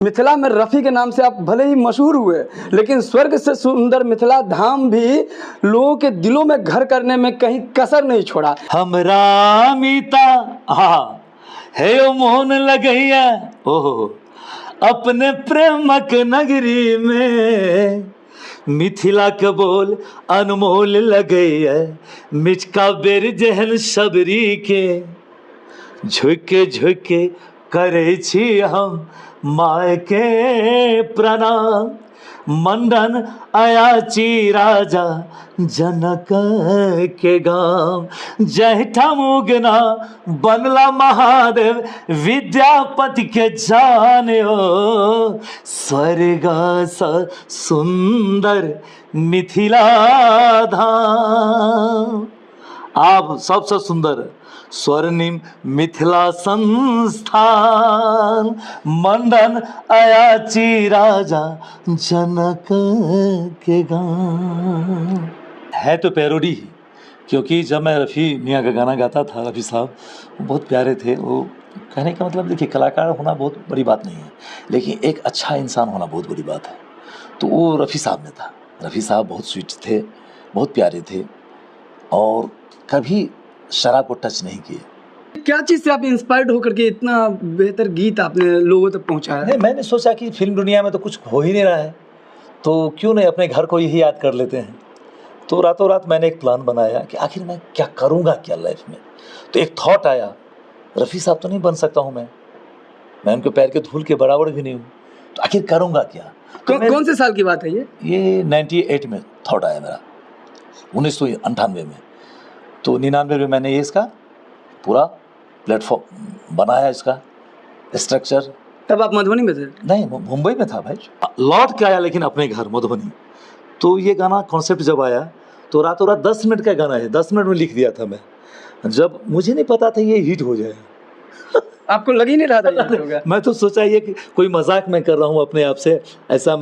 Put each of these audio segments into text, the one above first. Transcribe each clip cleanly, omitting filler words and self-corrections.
मिथिला में रफ़ी के नाम से आप भले ही मशहूर हुए, लेकिन स्वर्ग से सुंदर मिथिला धाम भी लोगों के दिलों में घर करने में कहीं कसर नहीं छोड़ा। हमरा मीता हाँ है ओ मोहन लगैया ओहो अपने प्रेमक नगरी में मिथिला के बोल अनमोल लगैया मिचका बेर जहन सबरी के झुके झुके करे छी हम माय के प्रणाम मंडन अयाची राजा जनक के गाम जहठा मुगना बनला महादेव विद्यापति के जानियो स्वर्ग सा सुंदर मिथिला धाम। आप सबसे सुंदर स्वर्णिम मिथिला संस्थान मंडन अयाची राजा जनक के गान। है तो पैरोडी ही, क्योंकि जब मैं रफ़ी मियाँ का गाना गाता था, रफ़ी साहब वो बहुत प्यारे थे। वो कहने का मतलब देखिए, कलाकार होना बहुत बड़ी बात नहीं है, लेकिन एक अच्छा इंसान होना बहुत बड़ी बात है। तो वो रफ़ी साहब में था। रफ़ी साहब बहुत स्वीट थे, बहुत प्यारे थे और कभी शराब को टच नहीं किए। क्या चीज़ से आप इंस्पायर्ड होकर के इतना बेहतर गीत आपने लोगों तक पहुंचाया? नहीं, मैंने सोचा कि फिल्म दुनिया में तो कुछ हो ही नहीं रहा है, तो क्यों नहीं अपने घर को यही याद कर लेते हैं। तो रातों रात मैंने एक प्लान बनाया कि आखिर मैं क्या करूँगा क्या लाइफ में। तो एक थॉट आया, रफ़ी साहब तो नहीं बन सकता हूँ मैं उनके पैर के धूल के बराबर भी नहीं हूँ, तो आखिर करूँगा क्या। तो कौन से साल की बात है ये 98 में थॉट आया मेरा, 1998 में। तो 99 में मैंने ये इसका पूरा प्लेटफॉर्म बनाया, इसका स्ट्रक्चर। तब आप मधुबनी में थे? नहीं, मुंबई में था भाई, लौट के आया लेकिन अपने घर मधुबनी। तो ये गाना कॉन्सेप्ट जब आया तो रातों रात 10 मिनट का गाना है, 10 मिनट में लिख दिया था मैं, जब मुझे नहीं पता था ये हिट हो जाएगा। आपको लग ही नहीं रहा था ये होगा? मैं तो सोचा ये कि कोई मजाक मैं कर रहा हूँ अपने आप से, ऐसा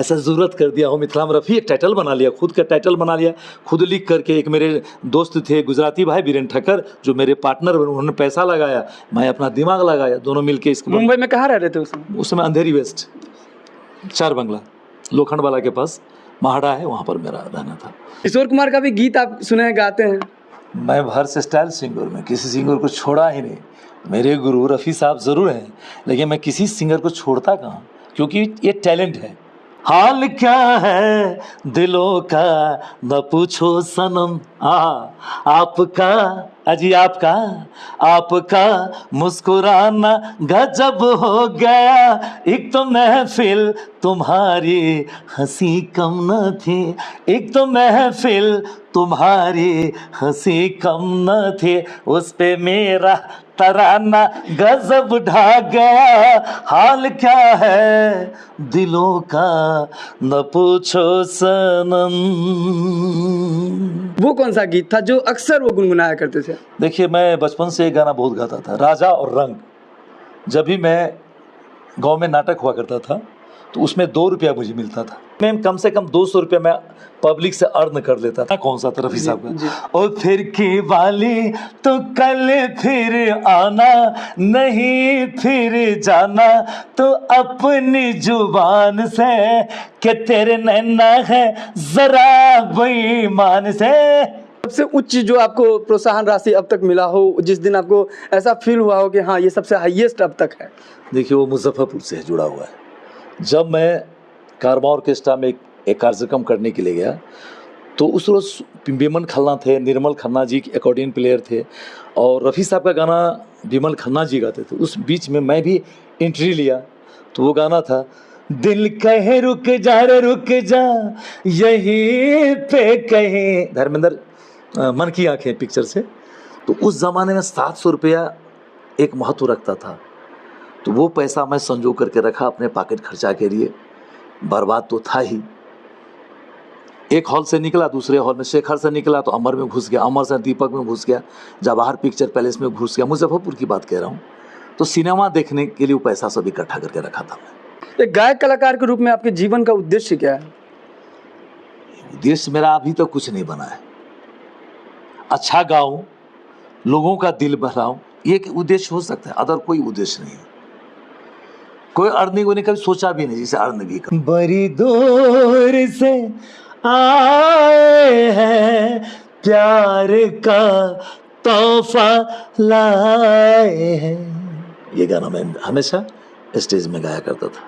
ज़रूरत कर दिया हूँ। मिथिला में रफ़ी एक टाइटल बना लिया, खुद का टाइटल बना लिया, खुद लिख करके। एक मेरे दोस्त थे गुजराती भाई वीरेंद्र ठक्कर, जो मेरे पार्टनर, उन्होंने पैसा लगाया, मैं अपना दिमाग लगाया, दोनों मिलके इसको। मुंबई में कहाँ रह रहे थे उस समय? अंधेरी वेस्ट, 4 बंगला, लोखंड वाला के पास महाड़ा है, वहाँ पर मेरा रहना था। किशोर कुमार का भी गीत आप सुने गाते हैं? मैं वर्स स्टाइल सिंगर में किसी सिंगर को छोड़ा ही नहीं। मेरे गुरु रफ़ी साहब ज़रूर हैं, लेकिन मैं किसी सिंगर को छोड़ता कहाँ, क्योंकि ये टैलेंट है। हाल क्या है दिलों का न पूछो सनम, आपका अजी आपका मुस्कुराना गजब हो गया। एक तो महफिल तुम्हारी हंसी कम न थी, एक तो महफिल तुम्हारी हंसी कम न थी, उस पे मेरा तराना गजब ढा गया। हाल क्या है दिलों का न पूछो सनम। वो कौन सा गीत था जो अक्सर वो गुनगुनाया करते थे? देखिए, मैं बचपन से एक गाना बहुत गाता था, राजा और रंग। जब भी मैं गांव में नाटक हुआ करता था तो उसमें 2 रुपया मुझे मिलता था। मैं कम से कम 200 रुपया मैं पब्लिक से अर्न कर लेता था। कौन सा था रफ़ी साहब का? और फिर की वाली तो कल फिर आना, नहीं फिर जाना तो अपनी जुबान से, कि तेरे नैना है जरा बेईमान से। सबसे उच्च जो आपको प्रोत्साहन राशि अब तक मिला हो, जिस दिन आपको ऐसा फील हुआ हो कि हाँ ये सबसे हाईएस्ट अब तक है? देखिए, वो मुजफ्फरपुर से जुड़ा हुआ है। जब मैं कारवां ऑर्केस्ट्रा में एक कार्यक्रम करने के लिए गया तो उस रोज़ विमल खन्ना थे, निर्मल खन्ना जी अकॉर्डियन प्लेयर थे, और रफ़ी साहब का गाना विमल खन्ना जी गाते थे। उस बीच में मैं भी एंट्री लिया, तो वो गाना था, दिल कहे रुक जा रे रुक जा यहीं पे कहीं, धर्मेंद्र मन की आंखें पिक्चर से। तो उस ज़माने में 700 रुपया एक महत्व रखता था, तो वो पैसा मैं संजो करके रखा अपने पॉकेट खर्चा के लिए। बर्बाद तो था ही। एक हॉल से निकला, दूसरे हॉल में शेखर से निकला तो अमर में घुस गया, अमर से दीपक में घुस गया, जवाहर पिक्चर पैलेस में घुस गया। मुजफ्फरपुर की बात कह रहा हूँ। तो सिनेमा देखने के लिए वो पैसा सब इकट्ठा करके रखा था मैं। एक गायक कलाकार के रूप में आपके जीवन का उद्देश्य क्या है? उद्देश्य मेरा अभी तक कुछ नहीं बना है। अच्छा गाऊं, लोगों का दिल बहलाऊं, ये एक उद्देश्य हो सकता है, अदर कोई उद्देश्य नहीं है। कोई अर्निंग उन्हें कभी सोचा भी नहीं, जैसे अर्निंग भी बड़ी दूर से आए हैं, प्यार का तोहफा लाए हैं। ये गाना मैं हमेशा स्टेज में गाया करता था।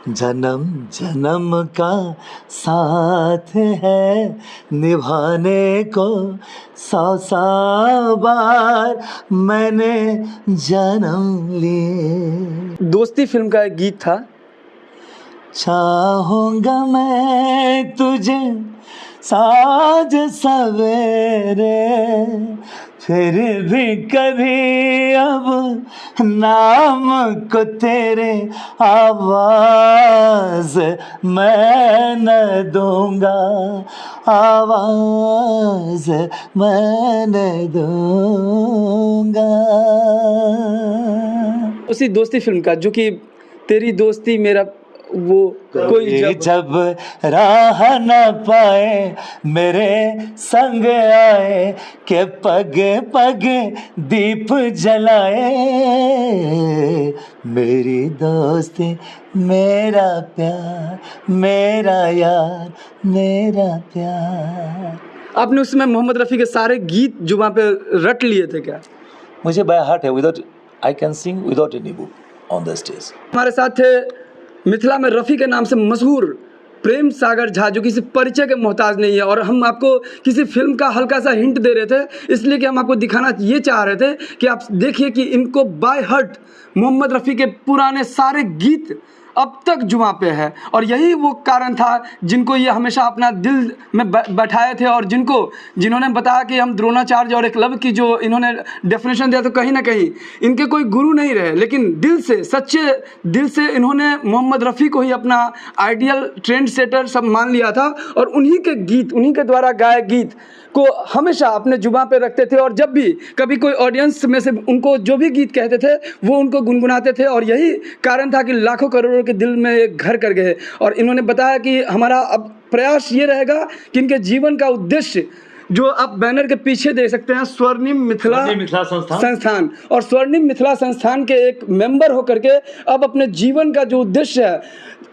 जन्म जन्म का साथ है निभाने को, 100 बार मैंने जन्म लिए। दोस्ती फिल्म का एक गीत था, चाहूंगा मैं तुझे साँझ सवेरे, फिर भी कभी अब नाम को तेरे आवाज मैं न दूंगा, आवाज मैं न दूंगा। उसी दोस्ती फिल्म का, जो कि तेरी दोस्ती मेरा वो कोई जब राह न पाए मेरे संग आए, के पग पग दीप जलाए, मेरी दोस्ती मेरा प्यार, मेरा यार मेरा प्यार। आपने उसमें मोहम्मद रफ़ी के सारे गीत जुबान पे रट लिए थे क्या? मुझे बाय हार्ट है, without I can sing without any book on the stage. हमारे साथ थे मिथिला में रफ़ी के नाम से मशहूर प्रेम सागर झा, जो किसी परिचय के मोहताज नहीं है, और हम आपको किसी फिल्म का हल्का सा हिंट दे रहे थे, इसलिए कि हम आपको दिखाना ये चाह रहे थे कि आप देखिए कि इनको बाय हार्ट मोहम्मद रफ़ी के पुराने सारे गीत अब तक जुबां पे है। और यही वो कारण था जिनको ये हमेशा अपना दिल में बैठाए थे, और जिन्होंने बताया कि हम द्रोणाचार्य और एकलव्य की जो इन्होंने डेफिनेशन दिया, तो कहीं ना कहीं इनके कोई गुरु नहीं रहे, लेकिन दिल से, सच्चे दिल से इन्होंने मोहम्मद रफ़ी को ही अपना आइडियल ट्रेंड सेटर सब मान लिया था, और उन्हीं के गीत, उन्हीं के द्वारा गाए गीत को हमेशा अपने जुबां पे रखते थे, और जब भी कभी कोई ऑडियंस में से उनको जो भी गीत कहते थे वो उनको गुनगुनाते थे, और यही कारण था कि लाखों करोड़ों के दिल में एक घर कर गए। और इन्होंने बताया कि हमारा अब प्रयास ये रहेगा कि इनके जीवन का उद्देश्य, जो आप बैनर के पीछे देख सकते हैं, स्वर्णिम मिथिला संस्थान, और स्वर्णिम मिथिला संस्थान के एक मेंबर होकर के अब अपने जीवन का जो उद्देश्य है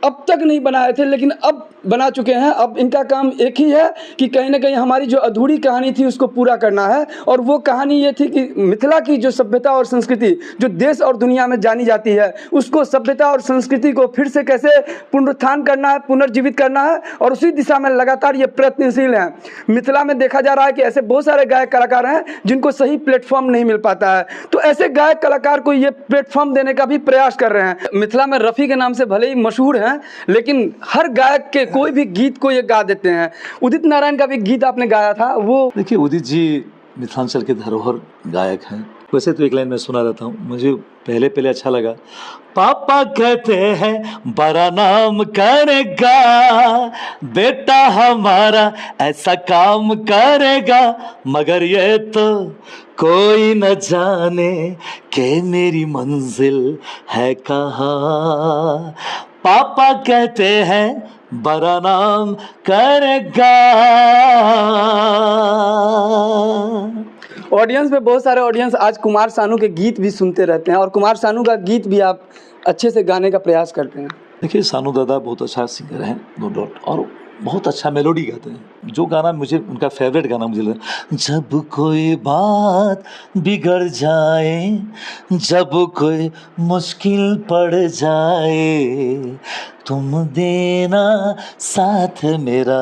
अब तक नहीं बनाए थे, लेकिन अब बना चुके हैं। अब इनका काम एक ही है कि कहीं ना कहीं हमारी जो अधूरी कहानी थी उसको पूरा करना है, और वो कहानी ये थी कि मिथिला की जो सभ्यता और संस्कृति जो देश और दुनिया में जानी जाती है, उसको सभ्यता और संस्कृति को फिर से कैसे पुनरुत्थान करना है, पुनर्जीवित करना है, और उसी दिशा में लगातार ये प्रयत्नशील हैं। मिथिला में देखा जा रहा है कि ऐसे बहुत सारे गायक कलाकार हैं जिनको सही प्लेटफॉर्म नहीं मिल पाता है, तो ऐसे गायक कलाकार को ये प्लेटफॉर्म देने का भी प्रयास कर रहे हैं। मिथिला में रफ़ी के नाम से भले ही मशहूर हैं, लेकिन हर गायक के कोई भी गीत को ये गा देते हैं। उदित नारायण का भी गीत आपने गाया था, वो देखिए उदित जी मिथिलांचल के धरोहर गायक हैं। वैसे तो एक लाइन मैं सुना रहता हूँ, मुझे पहले अच्छा लगा। पापा कहते हैं बड़ा नाम करेगा, बेटा हमारा ऐसा काम करेगा, मगर ये तो कोई न जाने कि मेरी मंजिल है कहाँ। पापा कहते हैं बड़ा नाम करेगा। ऑडियंस में बहुत सारे ऑडियंस आज कुमार सानू के गीत भी सुनते रहते हैं, और कुमार सानू का गीत भी आप अच्छे से गाने का प्रयास करते हैं। देखिए सानू दादा बहुत अच्छा सिंगर हैं, नो डाउट, और बहुत अच्छा मेलोडी गाते हैं। जो गाना मुझे उनका फेवरेट गाना मुझे लगा, जब कोई बात बिगड़ जाए, जब कोई मुश्किल पड़ जाए, तुम देना साथ मेरा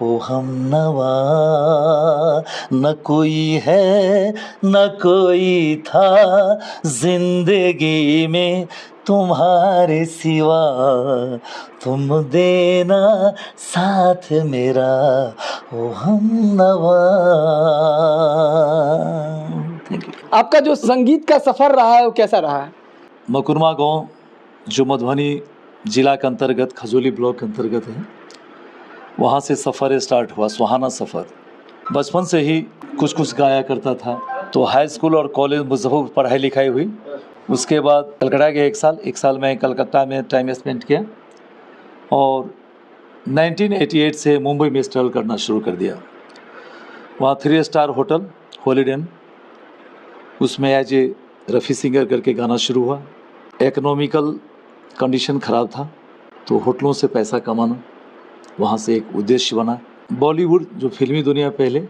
ओ हमनवा, न कोई है न कोई था जिंदगी में तुम्हारे सिवा, तुम देना साथ मेरा ओ हमनवा। Thank you. आपका जो संगीत का सफ़र रहा है वो कैसा रहा है? मकुरमा गांव जो मधुबनी जिला के अंतर्गत खजोली ब्लॉक के अंतर्गत है, वहाँ से सफ़र स्टार्ट हुआ, सुहाना सफ़र। बचपन से ही कुछ गाया करता था, तो हाई स्कूल और कॉलेज मुजफ्फरपुर पढ़ाई लिखाई हुई। उसके बाद कलकत्ता के एक साल मैं कलकत्ता में टाइम स्पेंड किया, और 1988 से मुंबई में स्ट्रगल करना शुरू कर दिया। वहाँ 3 स्टार होटल हॉलिडे इन, उसमें एज ए रफ़ी सिंगर करके गाना शुरू हुआ। इकोनॉमिकल कंडीशन ख़राब था, तो होटलों से पैसा कमाना वहाँ से एक उद्देश्य बना। बॉलीवुड जो फिल्मी दुनिया पहले,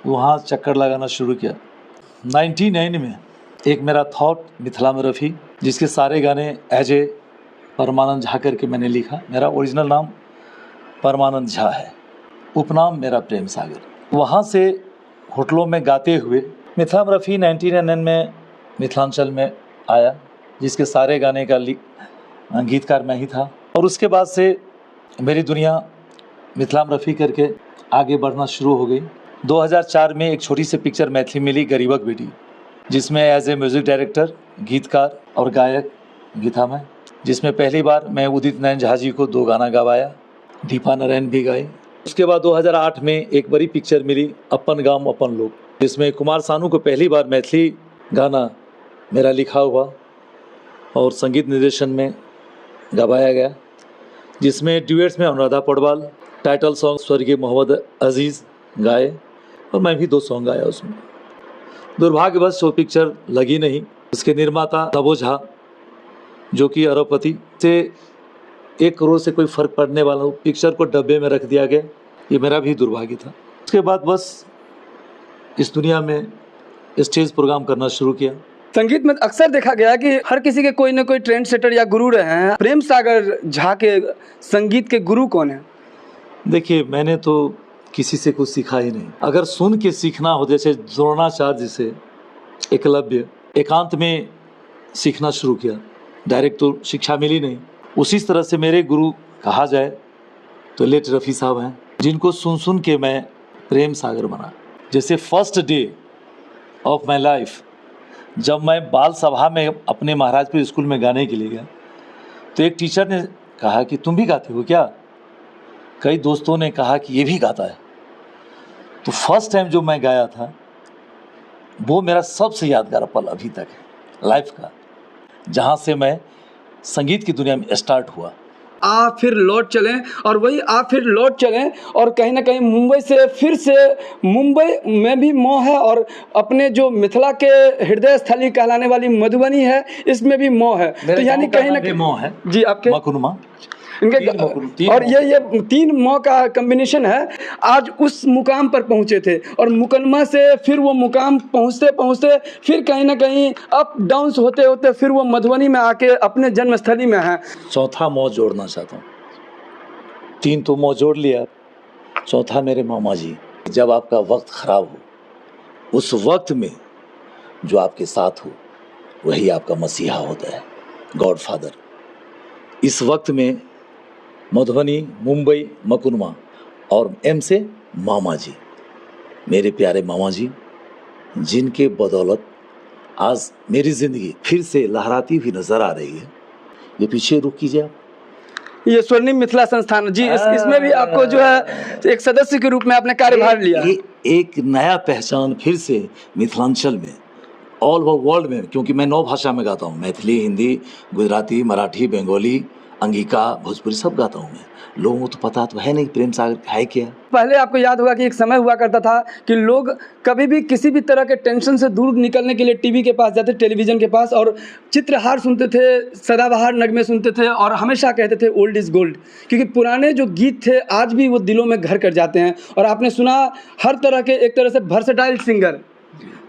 वहाँ चक्कर लगाना शुरू किया। 99 में एक मेरा थॉट मिथिला में रफ़ी, जिसके सारे गाने एज ए परमानंद झा करके मैंने लिखा। मेरा ओरिजिनल नाम परमानंद झा है, उपनाम मेरा प्रेम सागर। वहाँ से होटलों में गाते हुए मिथिला में रफ़ी 1999 में मिथिलांचल में आया, जिसके सारे गाने का गीतकार मैं ही था। और उसके बाद से मेरी दुनिया मिथिला में रफ़ी करके आगे बढ़ना शुरू हो गई। 2004 में एक छोटी सी पिक्चर मैथिली मिली, गरीबक बेटी, जिसमें एज ए म्यूज़िक डायरेक्टर, गीतकार और गायक भी था मैं, जिसमें पहली बार मैं उदित नारायण झा जी को 2 गाना गवाया, दीपा नारायण भी गाए। उसके बाद 2008 में एक बड़ी पिक्चर मिली, अपन गाम अपन लोग, जिसमें कुमार सानू को पहली बार मैथिली गाना मेरा लिखा हुआ और संगीत निर्देशन में गवाया गया, जिसमें ड्यूएट्स में अनुराधा पौडवाल, टाइटल सॉन्ग स्वर्गीय मोहम्मद अजीज़ गाए और मैं भी 2 सॉन्ग गाया उसमें। दुर्भाग्यवश वो पिक्चर लगी नहीं। उसके निर्माता तबो झा, जो कि अरबपति से 1 करोड़ से कोई फ़र्क पड़ने वाला हो, पिक्चर को डब्बे में रख दिया गया। ये मेरा भी दुर्भाग्य था। उसके बाद बस इस दुनिया में स्टेज प्रोग्राम करना शुरू किया। संगीत में अक्सर देखा गया कि हर किसी के कोई ना कोई ट्रेंड सेटर या गुरु रहे हैं। प्रेम सागर झा के संगीत के गुरु कौन है? देखिए, मैंने तो किसी से कुछ सीखा ही नहीं। अगर सुन के सीखना हो, जैसे द्रोणाचार्य जैसे, एकलव्य, एकांत में सीखना शुरू किया, डायरेक्ट तो शिक्षा मिली नहीं। उसी तरह से मेरे गुरु कहा जाए तो लेट रफ़ी साहब हैं, जिनको सुन सुन के मैं प्रेम सागर बना। जैसे first day of my life, जब मैं बाल सभा में अपने महाराजपुर स्कूल में गाने के लिए गया, तो एक टीचर ने कहा कि तुम भी गाते हो क्या? कई दोस्तों ने कहा कि ये भी गाता है। तो फर्स्ट टाइम जो मैं गाया था, वो मेरा सबसे यादगार पल अभी तक है लाइफ का, जहाँ से मैं संगीत की दुनिया में स्टार्ट हुआ। आप फिर लौट चलें, और वही आप फिर लौट चलें, और कहीं ना कहीं मुंबई से फिर से, मुंबई में भी मोह है, और अपने जो मिथिला के हृदय स्थली कहलाने वाली मधुबनी है, इसमें भी मोह है। तो यानी कहीं ना कहीं मोह है जी, आपके मकुनमा इनके और ये 3 मोह का कम्बिनेशन है। आज उस मुकाम पर पहुंचे थे, और मुकदमा से फिर वो मुकाम पहुंचते पहुंचते फिर कहीं ना कहीं अप डाउन होते होते फिर वो मधुबनी में आके अपने जन्मस्थली में है। चौथा मोह जोड़ना चाहता हूँ। 3 तो मोह जोड़ लिया, चौथा मेरे मामा जी। जब आपका वक्त ख़राब हो, उस वक्त में जो आपके साथ हो, वही आपका मसीहा होता है, गॉडफादर। इस वक्त में मधुबनी, मुंबई, मकुनमा और एम से मामा जी, मेरे प्यारे मामा जी, जिनके बदौलत आज मेरी ज़िंदगी फिर से लहराती हुई नज़र आ रही है। ये पीछे रुक कीजिए आप, ये स्वर्णिम मिथिला संस्थान जी, इसमें भी आपको जो है एक सदस्य के रूप में आपने कार्यभार लिया। एक नया पहचान फिर से मिथिलांचल में, ऑल ओवर वर्ल्ड में, क्योंकि मैं 9 भाषा में गाता हूँ, मैथिली, हिंदी, गुजराती, मराठी, बंगाली, अंगिका, भोजपुरी सब गाता हूँ मैं। लोगों को तो पता तो है नहीं प्रेम सागर है क्या। पहले आपको याद होगा कि एक समय हुआ करता था कि लोग कभी भी किसी भी तरह के टेंशन से दूर निकलने के लिए टीवी के पास जाते, टेलीविज़न के पास, और चित्रहार सुनते थे, सदाबहार नगमे सुनते थे, और हमेशा कहते थे ओल्ड इज़ गोल्ड, क्योंकि पुराने जो गीत थे आज भी वो दिलों में घर कर जाते हैं। और आपने सुना हर तरह के, एक तरह से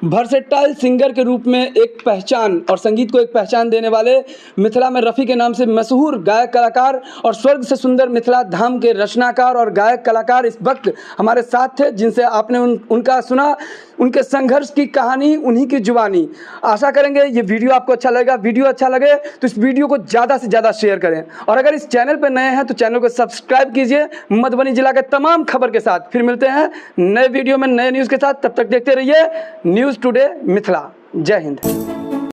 वर्सेटाइल सिंगर के रूप में एक पहचान, और संगीत को एक पहचान देने वाले मिथिला में रफ़ी के नाम से मशहूर गायक कलाकार और स्वर्ग से सुंदर मिथिला धाम के रचनाकार और गायक कलाकार इस वक्त हमारे साथ थे, जिनसे आपने उनका सुना, उनके संघर्ष की कहानी, उन्हीं की जुबानी। आशा करेंगे ये वीडियो आपको अच्छा लगेगा। वीडियो अच्छा लगे तो इस वीडियो को ज़्यादा से ज़्यादा शेयर करें, और अगर इस चैनल पर नए हैं तो चैनल को सब्सक्राइब कीजिए मधुबनी जिला के तमाम खबर के साथ। फिर मिलते हैं नए वीडियो में नए न्यूज़ के साथ, तब तक देखते रहिए न्यूज़ टुडे मिथिला। जय हिंद।